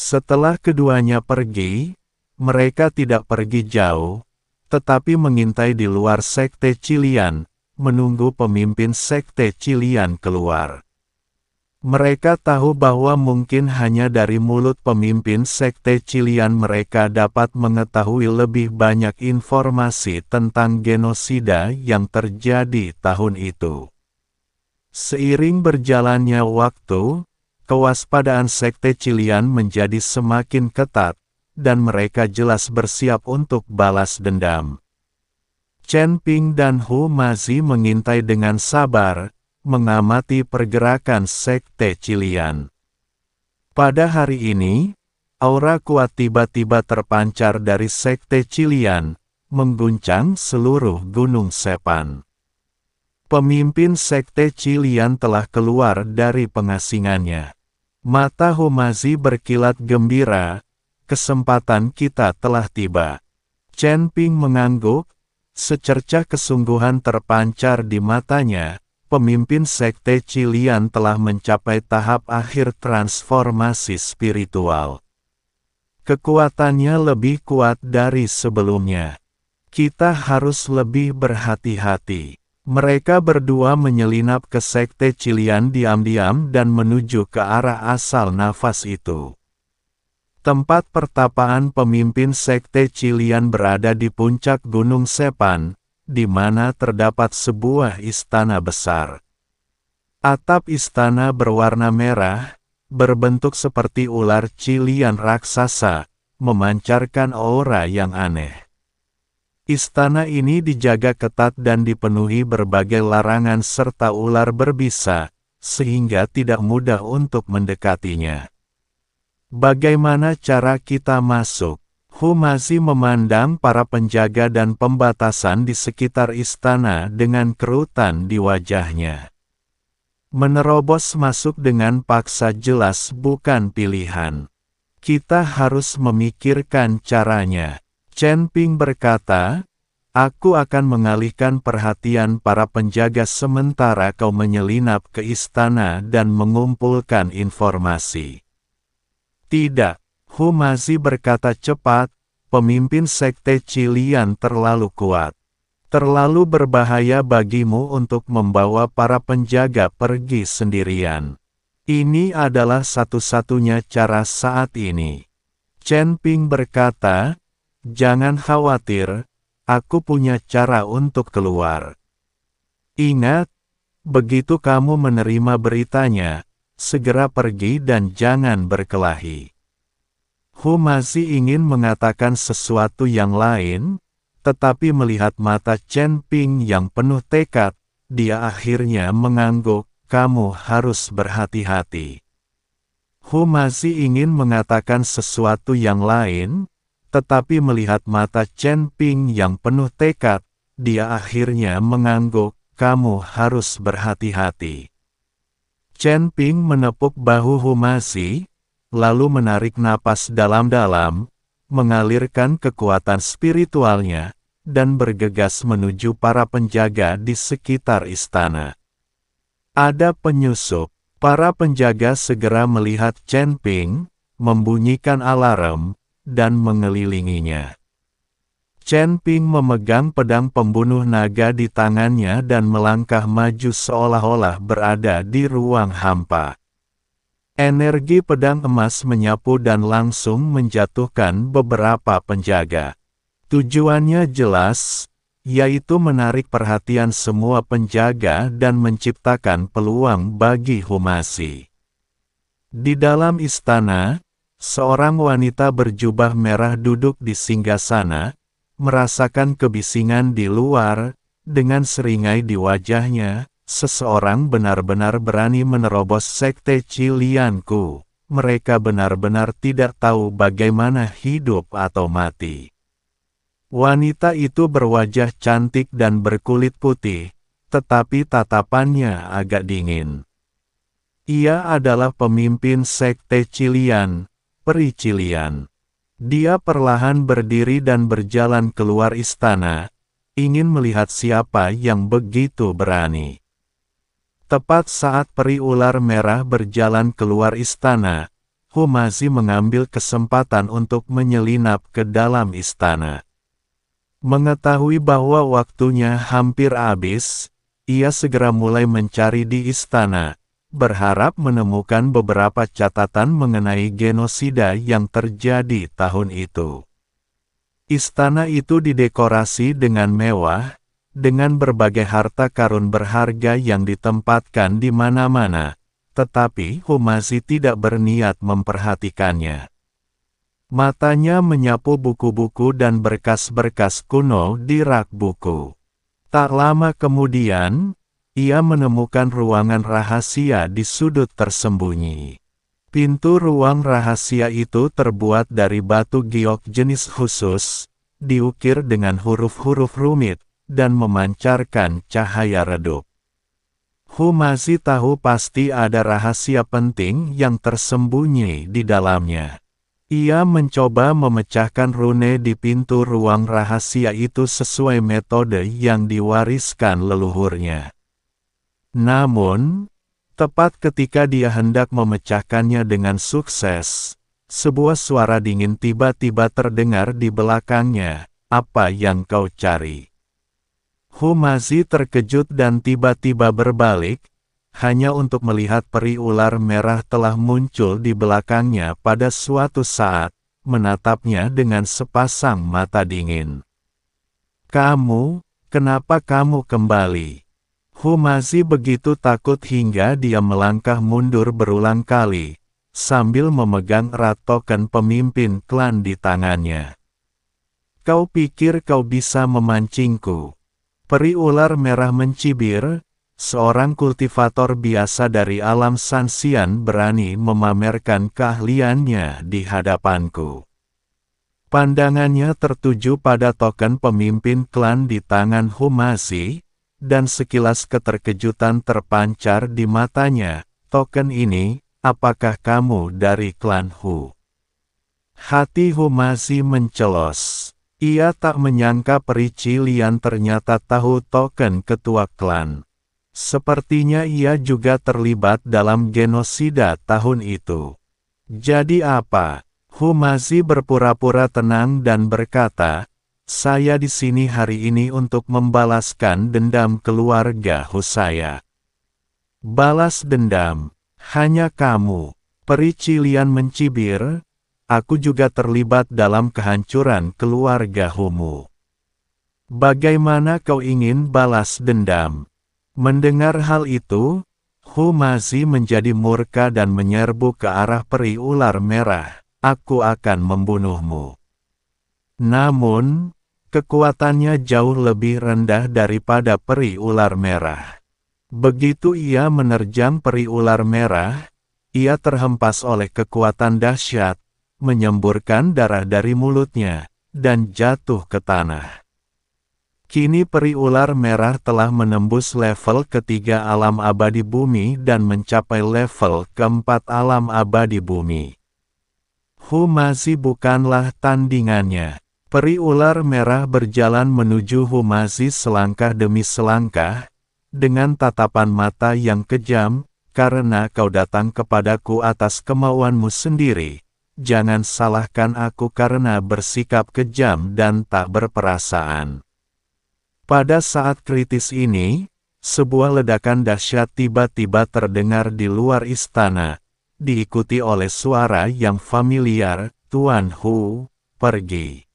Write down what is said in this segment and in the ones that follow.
Setelah keduanya pergi, mereka tidak pergi jauh, tetapi mengintai di luar sekte Qilian, menunggu pemimpin sekte Qilian keluar. Mereka tahu bahwa mungkin hanya dari mulut pemimpin sekte Qilian mereka dapat mengetahui lebih banyak informasi tentang genosida yang terjadi tahun itu. Seiring berjalannya waktu, kewaspadaan sekte Qilian menjadi semakin ketat, dan mereka jelas bersiap untuk balas dendam. Chen Ping dan Hu Mazi mengintai dengan sabar, mengamati pergerakan sekte Qilian. Pada hari ini, aura kuat tiba-tiba terpancar dari sekte Qilian, mengguncang seluruh Gunung Sepan. Pemimpin sekte Qilian telah keluar dari pengasingannya. Mata Hu Mazi berkilat gembira, kesempatan kita telah tiba. Chen Ping mengangguk, secercah kesungguhan terpancar di matanya. Pemimpin sekte Qilian telah mencapai tahap akhir transformasi spiritual. Kekuatannya lebih kuat dari sebelumnya. Kita harus lebih berhati-hati. Mereka berdua menyelinap ke sekte Qilian diam-diam dan menuju ke arah asal nafas itu. Tempat pertapaan pemimpin sekte Qilian berada di puncak Gunung Sepan, di mana terdapat sebuah istana besar. Atap istana berwarna merah, berbentuk seperti ular Qilian raksasa, memancarkan aura yang aneh. Istana ini dijaga ketat dan dipenuhi berbagai larangan serta ular berbisa, sehingga tidak mudah untuk mendekatinya. Bagaimana cara kita masuk? Hu Mazi memandang para penjaga dan pembatasan di sekitar istana dengan kerutan di wajahnya. Menerobos masuk dengan paksa jelas bukan pilihan. Kita harus memikirkan caranya. Chen Ping berkata, aku akan mengalihkan perhatian para penjaga sementara kau menyelinap ke istana dan mengumpulkan informasi. Tidak. Hu Mazi berkata cepat, pemimpin sekte Qilian terlalu kuat. Terlalu berbahaya bagimu untuk membawa para penjaga pergi sendirian. Ini adalah satu-satunya cara saat ini. Chen Ping berkata, jangan khawatir, aku punya cara untuk keluar. Ingat, begitu kamu menerima beritanya, segera pergi dan jangan berkelahi. Hu Mazi ingin mengatakan sesuatu yang lain, tetapi melihat mata Chen Ping yang penuh tekad, dia akhirnya mengangguk, kamu harus berhati-hati. Hu Mazi ingin mengatakan sesuatu yang lain, tetapi melihat mata Chen Ping yang penuh tekad, dia akhirnya mengangguk, kamu harus berhati-hati. Chen Ping menepuk bahu Hu Mazi, lalu menarik napas dalam-dalam, mengalirkan kekuatan spiritualnya, dan bergegas menuju para penjaga di sekitar istana. Ada penyusup. Para penjaga segera melihat Chen Ping, membunyikan alarm, dan mengelilinginya. Chen Ping memegang pedang pembunuh naga di tangannya dan melangkah maju seolah-olah berada di ruang hampa. Energi pedang emas menyapu dan langsung menjatuhkan beberapa penjaga. Tujuannya jelas, yaitu menarik perhatian semua penjaga dan menciptakan peluang bagi Hu Mazi. Di dalam istana, seorang wanita berjubah merah duduk di singgasana, merasakan kebisingan di luar, dengan seringai di wajahnya. Seseorang benar-benar berani menerobos sekte Qilianku. Mereka benar-benar tidak tahu bagaimana hidup atau mati. Wanita itu berwajah cantik dan berkulit putih, tetapi tatapannya agak dingin. Ia adalah pemimpin sekte Qilian, Peri Qilian. Dia perlahan berdiri dan berjalan keluar istana, ingin melihat siapa yang begitu berani. Tepat saat peri ular merah berjalan keluar istana, Humazi mengambil kesempatan untuk menyelinap ke dalam istana. Mengetahui bahwa waktunya hampir habis, ia segera mulai mencari di istana, berharap menemukan beberapa catatan mengenai genosida yang terjadi tahun itu. Istana itu didekorasi dengan mewah, dengan berbagai harta karun berharga yang ditempatkan di mana-mana, tetapi Humazi tidak berniat memperhatikannya. Matanya menyapu buku-buku dan berkas-berkas kuno di rak buku. Tak lama kemudian, ia menemukan ruangan rahasia di sudut tersembunyi. Pintu ruang rahasia itu terbuat dari batu giok jenis khusus, diukir dengan huruf-huruf rumit, dan memancarkan cahaya redup. Humazi tahu pasti ada rahasia penting yang tersembunyi di dalamnya. Ia mencoba memecahkan rune di pintu ruang rahasia itu sesuai metode yang diwariskan leluhurnya. Namun, tepat ketika dia hendak memecahkannya dengan sukses, sebuah suara dingin tiba-tiba terdengar di belakangnya. "Apa yang kau cari?" Humazi terkejut dan tiba-tiba berbalik, hanya untuk melihat peri ular merah telah muncul di belakangnya pada suatu saat, menatapnya dengan sepasang mata dingin. "Kamu, kenapa kamu kembali?" Humazi begitu takut hingga dia melangkah mundur berulang kali, sambil memegang erat token pemimpin klan di tangannya. "Kau pikir kau bisa memancingku?" Peri ular merah mencibir. Seorang kultivator biasa dari alam Sanxian berani memamerkan keahliannya di hadapanku. Pandangannya tertuju pada token pemimpin klan di tangan Humazi, dan sekilas keterkejutan terpancar di matanya. "Token ini, apakah kamu dari klan Hu?" Hati Humazi mencelos. Ia tak menyangka peri Cilian ternyata tahu token ketua klan. Sepertinya ia juga terlibat dalam genosida tahun itu. "Jadi apa?" Humazi berpura-pura tenang dan berkata, "Saya di sini hari ini untuk membalaskan dendam keluarga Hu saya." "Balas dendam? Hanya kamu?" Peri Cilian mencibir. "Aku juga terlibat dalam kehancuran keluarga Humu." "Bagaimana kau ingin balas dendam?" Mendengar hal itu, Humazi menjadi murka dan menyerbu ke arah peri ular merah. "Aku akan membunuhmu." Namun, kekuatannya jauh lebih rendah daripada peri ular merah. Begitu ia menerjang peri ular merah, ia terhempas oleh kekuatan dahsyat, menyemburkan darah dari mulutnya, dan jatuh ke tanah. Kini peri ular merah telah menembus level ketiga alam abadi bumi dan mencapai level keempat alam abadi bumi. Humazi bukanlah tandingannya. Peri ular merah berjalan menuju Humazi selangkah demi selangkah, dengan tatapan mata yang kejam. "Karena kau datang kepadaku atas kemauanmu sendiri, jangan salahkan aku karena bersikap kejam dan tak berperasaan." Pada saat kritis ini, sebuah ledakan dahsyat tiba-tiba terdengar di luar istana, diikuti oleh suara yang familiar, "Tuan Hu, pergi."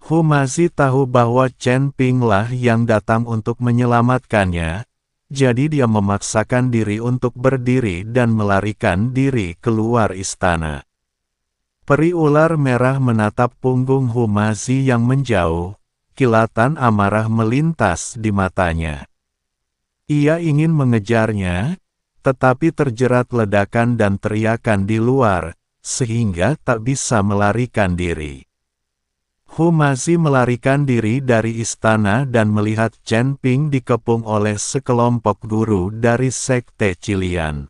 Humazi tahu bahwa Chen Ping lah yang datang untuk menyelamatkannya, jadi dia memaksakan diri untuk berdiri dan melarikan diri keluar istana. Peri ular merah menatap punggung Humazi yang menjauh. Kilatan amarah melintas di matanya. Ia ingin mengejarnya, tetapi terjerat ledakan dan teriakan di luar, sehingga tak bisa melarikan diri. Humazi melarikan diri dari istana dan melihat Chen Ping dikepung oleh sekelompok guru dari Sekte Cilian.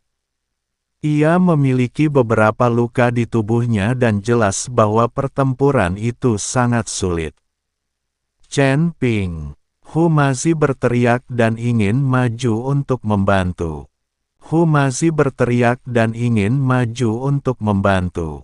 Ia memiliki beberapa luka di tubuhnya dan jelas bahwa pertempuran itu sangat sulit. "Chen Ping!" Humazi berteriak dan ingin maju untuk membantu. Humazi berteriak dan ingin maju untuk membantu.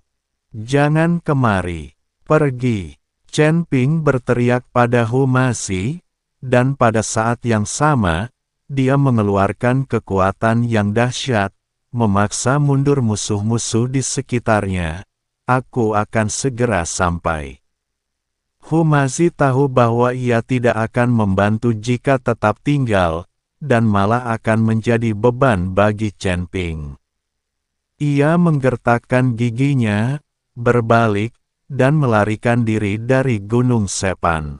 "Jangan kemari. Pergi." Chen Ping berteriak pada Humazi, dan pada saat yang sama, dia mengeluarkan kekuatan yang dahsyat, memaksa mundur musuh-musuh di sekitarnya. "Aku akan segera sampai." Humazi tahu bahwa ia tidak akan membantu jika tetap tinggal, dan malah akan menjadi beban bagi Chen Ping. Ia menggertakkan giginya, berbalik, dan melarikan diri dari Gunung Sepan.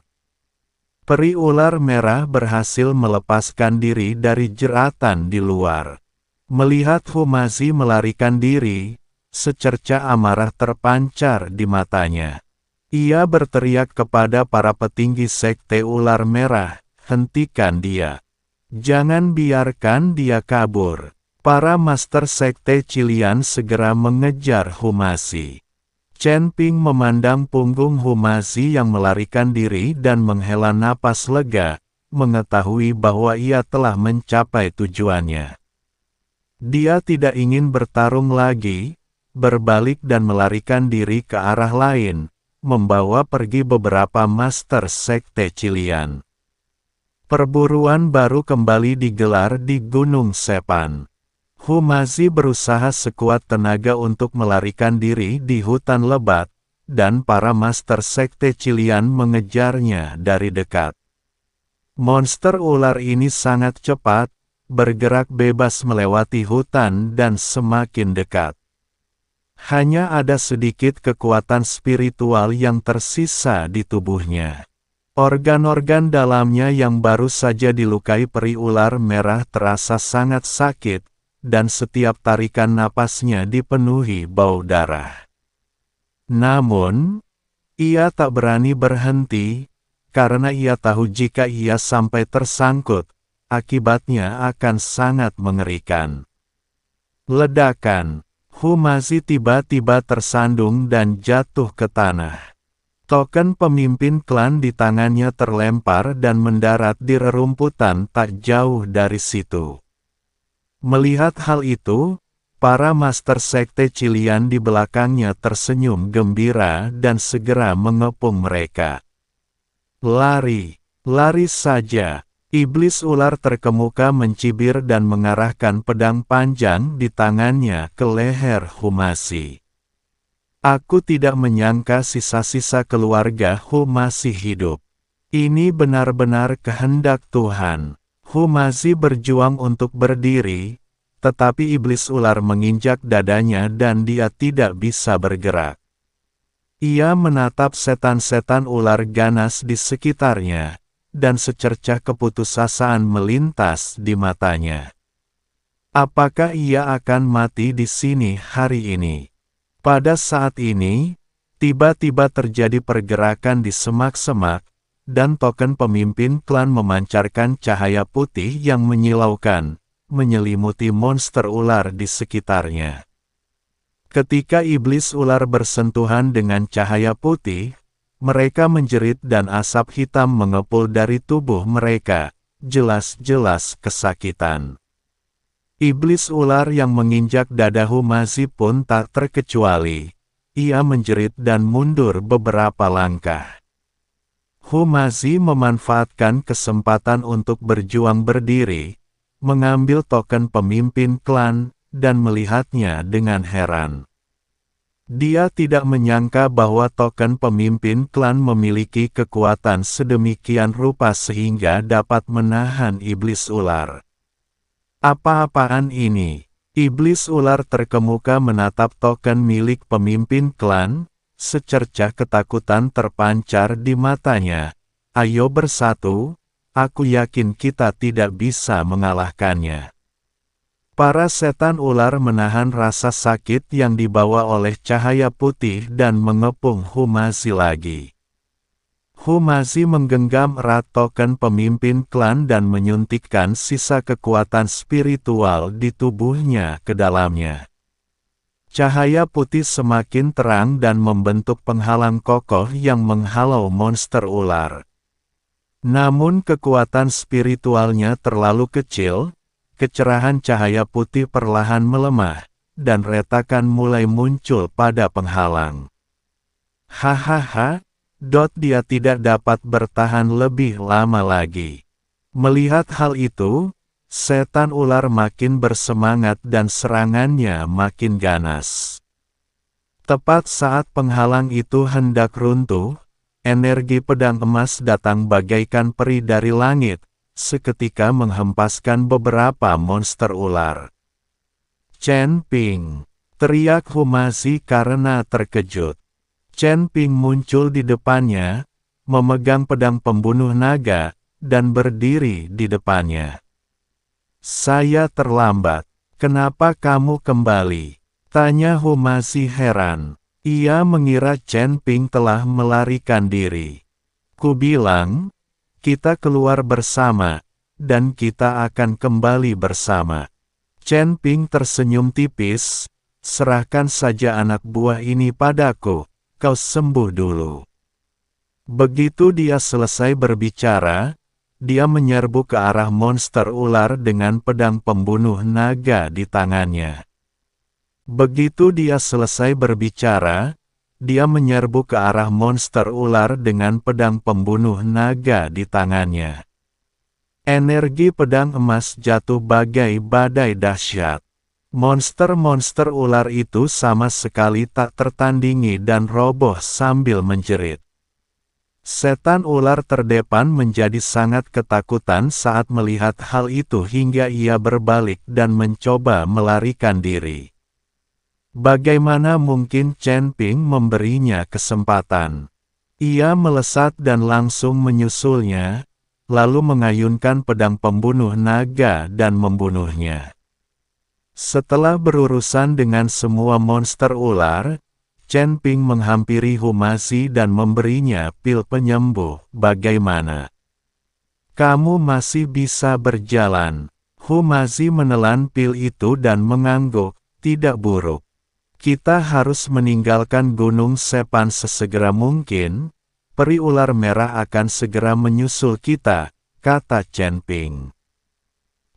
Peri ular merah berhasil melepaskan diri dari jeratan di luar. Melihat Humazi melarikan diri, secerca amarah terpancar di matanya. Ia berteriak kepada para petinggi sekte ular merah, "Hentikan dia. Jangan biarkan dia kabur." Para master sekte Qilian segera mengejar Humazi. Chen Ping memandang punggung Humazi yang melarikan diri dan menghela napas lega, mengetahui bahwa ia telah mencapai tujuannya. Dia tidak ingin bertarung lagi, berbalik dan melarikan diri ke arah lain, membawa pergi beberapa master sekte Qilian. Perburuan baru kembali digelar di Gunung Sepan. Humazi berusaha sekuat tenaga untuk melarikan diri di hutan lebat, dan para master sekte Qilian mengejarnya dari dekat. Monster ular ini sangat cepat, bergerak bebas melewati hutan dan semakin dekat. Hanya ada sedikit kekuatan spiritual yang tersisa di tubuhnya. Organ-organ dalamnya yang baru saja dilukai peri ular merah terasa sangat sakit, dan setiap tarikan napasnya dipenuhi bau darah. Namun, ia tak berani berhenti, karena ia tahu jika ia sampai tersangkut, akibatnya akan sangat mengerikan. Ledakan. Humazi tiba-tiba tersandung dan jatuh ke tanah. Token pemimpin klan di tangannya terlempar dan mendarat di rerumputan tak jauh dari situ. Melihat hal itu, para master sekte Qilian di belakangnya tersenyum gembira dan segera mengepung mereka. "Lari, lari saja!" Iblis ular terkemuka mencibir dan mengarahkan pedang panjang di tangannya ke leher Humazi. "Aku tidak menyangka sisa-sisa keluarga Humazi hidup. Ini benar-benar kehendak Tuhan." Humazi berjuang untuk berdiri, tetapi iblis ular menginjak dadanya dan dia tidak bisa bergerak. Ia menatap setan-setan ular ganas di sekitarnya, dan secercah keputusasaan melintas di matanya. Apakah ia akan mati di sini hari ini? Pada saat ini, tiba-tiba terjadi pergerakan di semak-semak, dan token pemimpin klan memancarkan cahaya putih yang menyilaukan, menyelimuti monster ular di sekitarnya. Ketika iblis ular bersentuhan dengan cahaya putih, mereka menjerit dan asap hitam mengepul dari tubuh mereka, jelas-jelas kesakitan. Iblis ular yang menginjak dada Humazi pun tak terkecuali. Ia menjerit dan mundur beberapa langkah. Humazi memanfaatkan kesempatan untuk berjuang berdiri, mengambil token pemimpin klan, dan melihatnya dengan heran. Dia tidak menyangka bahwa token pemimpin klan memiliki kekuatan sedemikian rupa sehingga dapat menahan iblis ular. "Apa-apaan ini?" Iblis ular terkemuka menatap token milik pemimpin klan. Secercah ketakutan terpancar di matanya. "Ayo bersatu, aku yakin kita tidak bisa mengalahkannya." Para setan ular menahan rasa sakit yang dibawa oleh cahaya putih dan mengepung Humazi lagi. Humazi menggenggam erat token pemimpin klan dan menyuntikkan sisa kekuatan spiritual di tubuhnya ke dalamnya. Cahaya putih semakin terang dan membentuk penghalang kokoh yang menghalau monster ular. Namun kekuatan spiritualnya terlalu kecil, kecerahan cahaya putih perlahan melemah, dan retakan mulai muncul pada penghalang. Hahaha, dia tidak dapat bertahan lebih lama lagi. Melihat hal itu, setan ular makin bersemangat dan serangannya makin ganas. Tepat saat penghalang itu hendak runtuh, energi pedang emas datang bagaikan peri dari langit, seketika menghempaskan beberapa monster ular. Chen Ping, teriak Humazi karena terkejut. Chen Ping muncul di depannya, memegang pedang pembunuh naga, dan berdiri di depannya. Saya terlambat. Kenapa kamu kembali? Tanya Humazi heran. Ia mengira Chen Ping telah melarikan diri. Kubilang, kita keluar bersama, dan kita akan kembali bersama. Chen Ping tersenyum tipis, serahkan saja anak buah ini padaku, kau sembuh dulu. Begitu dia selesai berbicara, dia menyerbu ke arah monster ular dengan pedang pembunuh naga di tangannya. Begitu dia selesai berbicara, dia menyerbu ke arah monster ular dengan pedang pembunuh naga di tangannya. Energi pedang emas jatuh bagai badai dahsyat. Monster-monster ular itu sama sekali tak tertandingi dan roboh sambil menjerit. Setan ular terdepan menjadi sangat ketakutan saat melihat hal itu hingga ia berbalik dan mencoba melarikan diri. Bagaimana mungkin Chen Ping memberinya kesempatan? Ia melesat dan langsung menyusulnya, lalu mengayunkan pedang pembunuh naga dan membunuhnya. Setelah berurusan dengan semua monster ular, Chen Ping menghampiri Humazi dan memberinya pil penyembuh. Bagaimana? Kamu masih bisa berjalan. Humazi menelan pil itu dan mengangguk, tidak buruk. Kita harus meninggalkan Gunung Sepan sesegera mungkin. Peri ular merah akan segera menyusul kita, kata Chen Ping.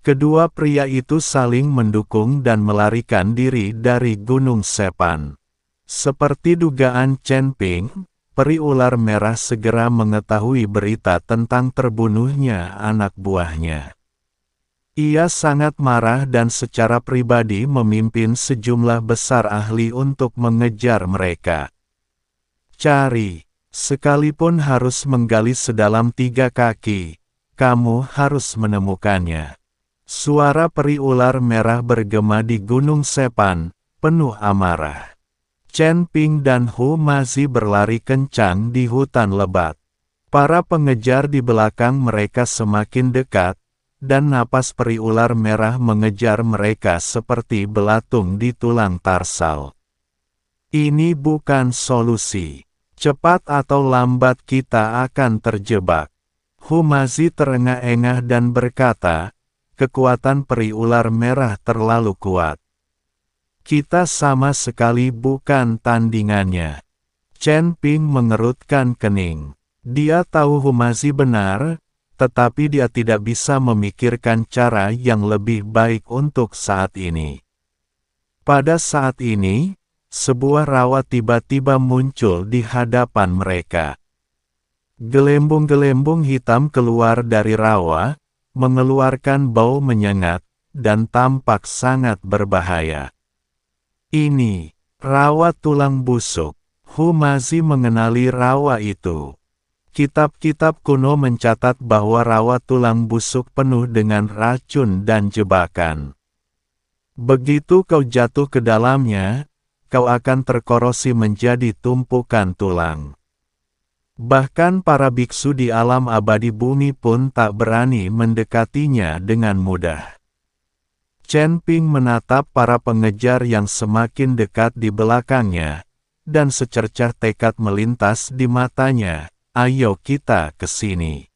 Kedua pria itu saling mendukung dan melarikan diri dari Gunung Sepan. Seperti dugaan Chen Ping, peri ular merah segera mengetahui berita tentang terbunuhnya anak buahnya. Ia sangat marah dan secara pribadi memimpin sejumlah besar ahli untuk mengejar mereka. Cari, sekalipun harus menggali sedalam 3 kaki, kamu harus menemukannya. Suara peri ular merah bergema di Gunung Sepan, penuh amarah. Chen Ping dan Humazi berlari kencang di hutan lebat. Para pengejar di belakang mereka semakin dekat, dan napas peri ular merah mengejar mereka seperti belatung di tulang tarsal. Ini bukan solusi. Cepat atau lambat kita akan terjebak. Humazi terengah-engah dan berkata, kekuatan peri ular merah terlalu kuat. Kita sama sekali bukan tandingannya. Chen Ping mengerutkan kening. Dia tahu Humazi benar, tetapi dia tidak bisa memikirkan cara yang lebih baik untuk saat ini. Pada saat ini, sebuah rawa tiba-tiba muncul di hadapan mereka. Gelembung-gelembung hitam keluar dari rawa, mengeluarkan bau menyengat, dan tampak sangat berbahaya. Ini, rawa tulang busuk. Humazi mengenali rawa itu. Kitab-kitab kuno mencatat bahwa rawa tulang busuk penuh dengan racun dan jebakan. Begitu kau jatuh ke dalamnya, kau akan terkorosi menjadi tumpukan tulang. Bahkan para biksu di alam abadi bumi pun tak berani mendekatinya dengan mudah. Chen Ping menatap para pengejar yang semakin dekat di belakangnya, dan secercah tekad melintas di matanya, ayo kita ke sini.